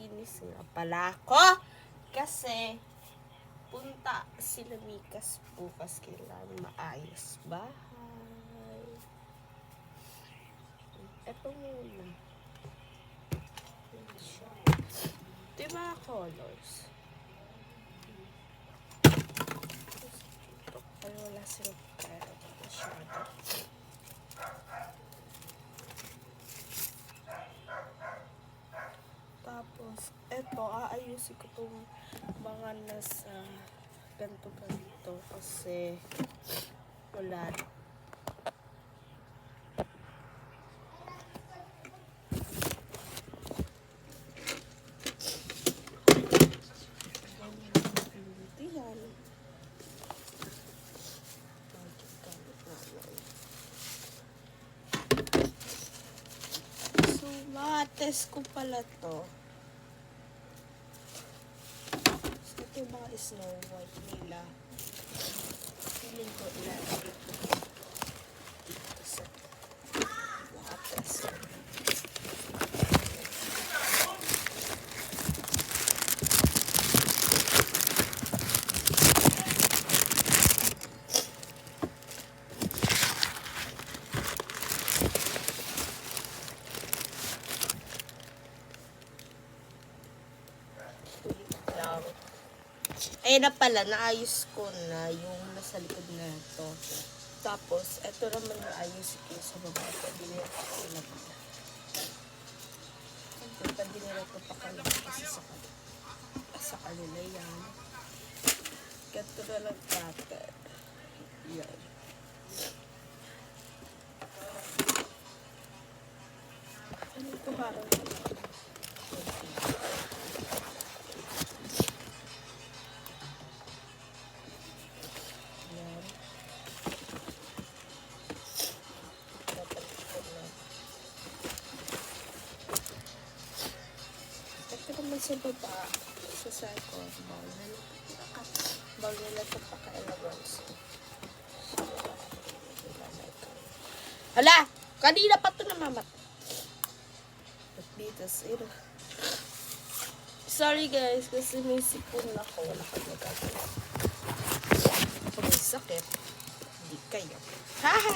maglilinis nga pala ako. Kasi, punta sila Mikas bukas, kailangan maayos bahay. Ito muna. Ito yung mga colors. Ay, wala silang pera masyado. Tapos, eto, aayusin ko itong mga nasa ganito kasi wala. So, test ko pala to. So, ito yung mga Snow White nila. Feeling ko ilalagay ko dito sa test. Ayun na pala, naayos ko na yung nasa likod na ito. Tapos, ito naman naayos ko sa baba. Pwede nila ito ilagay. Pwede nila ito pakalaki kasi sa kanila yan. Ganito na lang pattern. Yan. Ano ito harang na lang? Sa baba, sa second, bawal nila ito paka-elements. Hala! Kanina pa ito namamat. At dito, zero. Sorry guys, kasi may sipon ako. Wala kang magagawa. Kung may sakit, hindi kayo. Haha!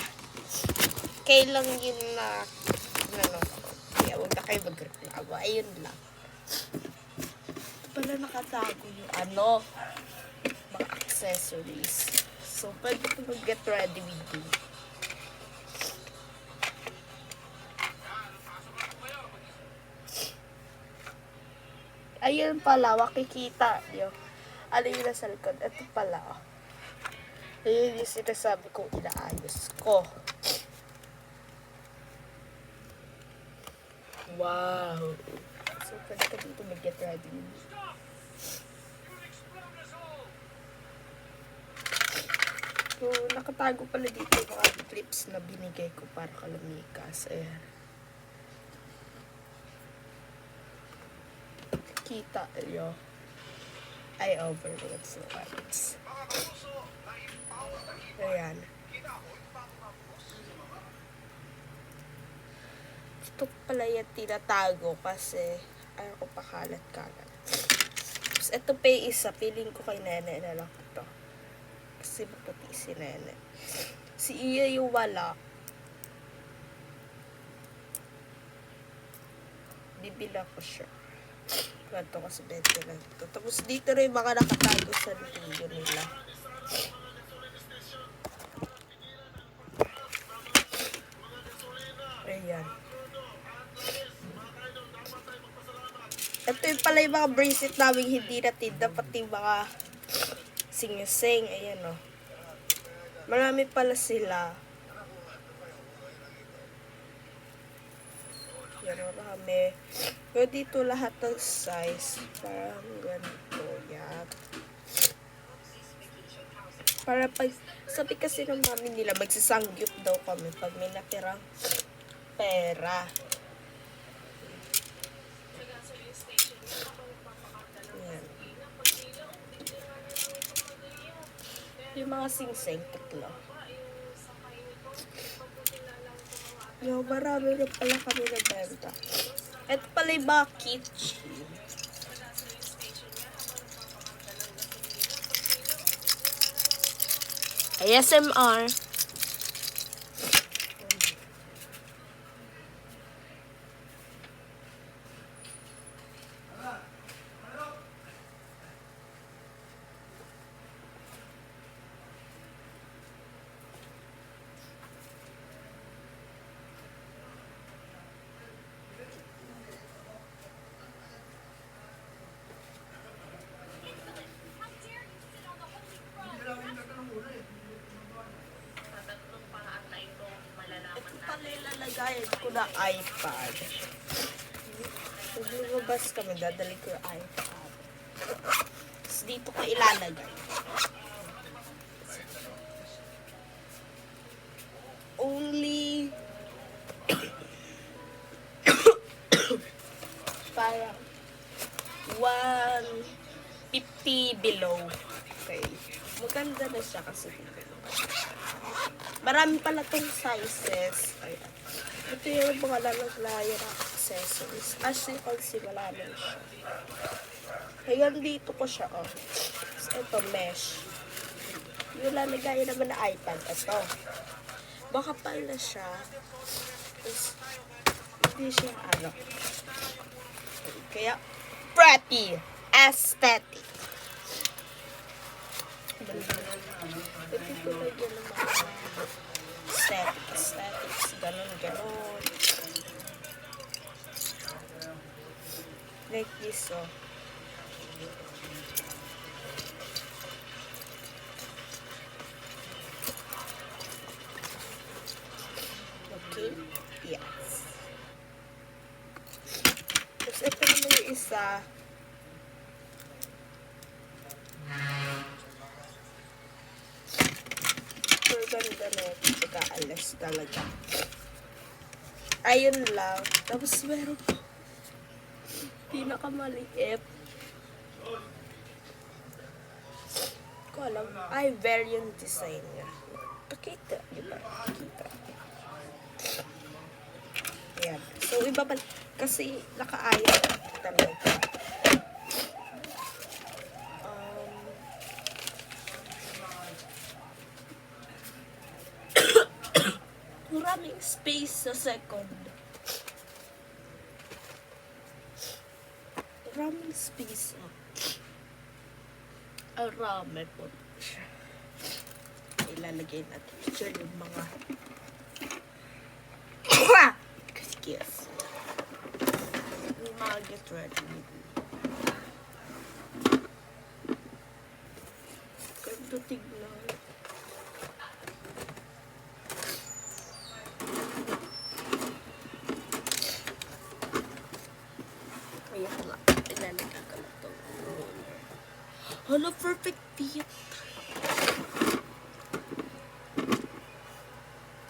Kailang yun na, kaya huwag na kayo magreklamo. Ayun lang. Pala nakatago yung mga accessories. So, pwede ko mag-get ready with you. Ayun pala, makikita nyo. Ano yung nasa likod? Ito pala. Ayun yung sinasabi kong inaayos ko. Wow! So, pwede ka dito mag-get ready with you. So, nakatago pala dito yung mga clips na binigay ko para kalamikas. Ayan. Kita nyo. I overload so much. Ayan. Ito pala yung tinatago kasi ayaw ko pakalat-kalat. Tapos ito pa yung isa. Feeling ko kay Nene na lang ito. Kasi maputi si Nene. Si Iya yung wala. Bibila ko siya. Ganto kasi bete lang ito. Tapos dito rin mga nakatago sa video nila. Ayan. Ito yung pala yung mga bracelet namin hindi natinda. Pati mga sing-sing. Ayan o. Marami pala sila. Yan, marami. Pero dito lahat ng size. Parang ganito. Yan. Para pag, sabi kasi ng mami nila, magsasangyup daw kami pag may natirang pera. Yan. Yung mga sing-sing, tatlo. Yo, marami na pala kami na benta. Ito pala yung mga kitchen. ASMR. Ito pala ilalagayan ko na iPad. Pag lumabas kami, dadali ko yung iPad. Tapos dito ko ilalagay. Only parang 150 below. Okay. Maganda na siya kasi marami pala tong sizes. Ayan. Ito yung mga lalaglayan ng accessories. As you can see, marami siya. Ayan, dito ko siya, oh. Ito, mesh. Yung lalagayan naman na iPad. Ito. Baka pala siya. Tapos, hindi siya, ano. Kaya, pretty. Aesthetic. Ito ko lagyan ng mga aesthetics, ganon. Like this, oh. Okay? Yes. Tapos ito naman yung isa. Ganda na ito. Pagka-alas talaga. Ayun lang. Tapos meron pa. Pinakamaliit. Ko alam. Ay, variant design niya. Pakita. Diba? Pakita. Ayan. So, iba pa. Kasi naka-ayan talaga. Maraming space sa second. Maraming space. Arami po siya. Ilalagay natin siya yung mga kiss. Yung mga get ready. Ganda tignan. Hala, perfect fit.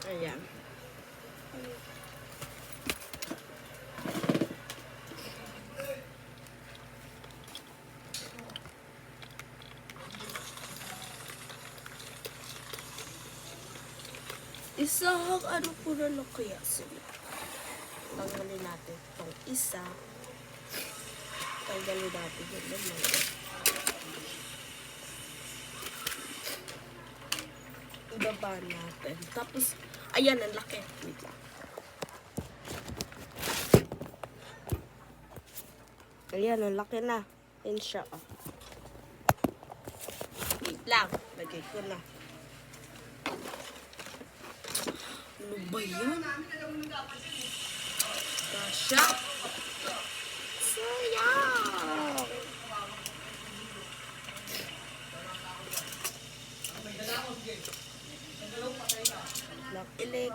Ayan. Isang ano po na lang kaya sila. Tanggalin natin itong isa. Tanggalin natin yun naman. Ibaba natin. Tapos, ayan, ang laki. Wait lang. Ayan, ang laki na. Yan siya, oh. Wait lang. Lagay ko na. Ano ba yan? Kasha. Sayang. Ilik.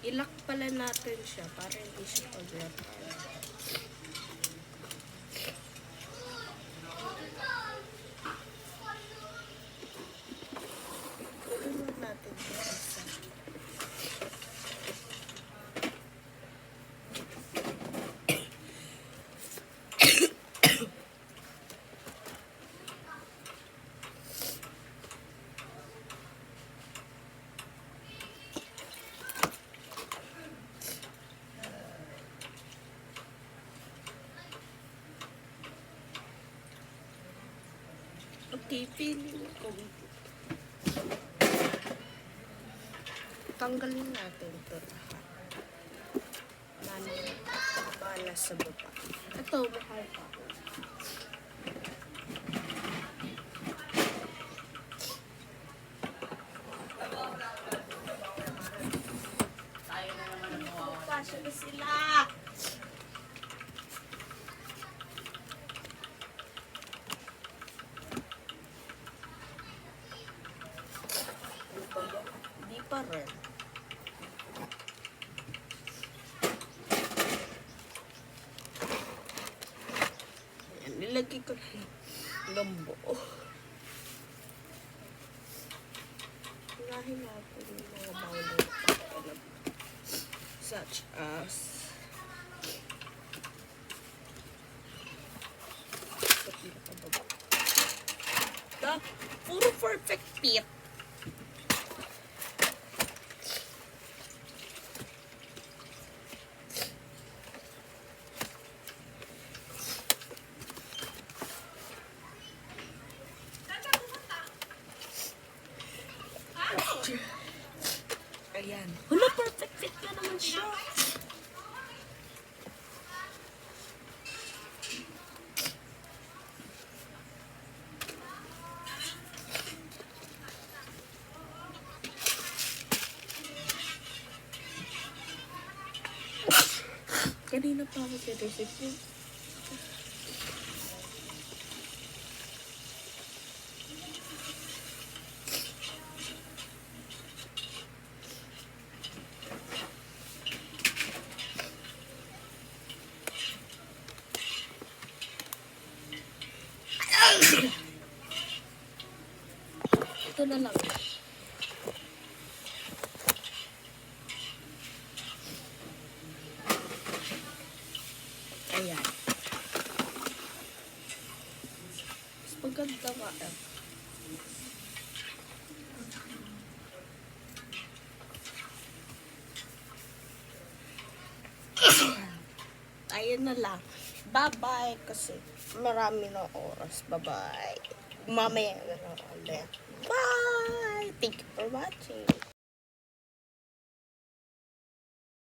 Ilak pala natin siya para hindi siya paglapan. Tulungan natin ito isa. Okay, feeling ko. Tanggalin natin ito lahat. Bala sa baba. Ito, mahal pa. Kasya na sila. Hindi pa rin. Ayan, nilagay ko ng buo. Unahin natin yung mga bawal such as the puro perfect fit. Ayan. Wala, perfect fit na naman siya. Kanina pa ako sa recipe. Ito na lang. Ayan. Mas maganda nga eh. Ayan na lang. Bye-bye kasi marami na oras. Bye-bye. Mamaya na lang ulit. Bye! Thank you for watching.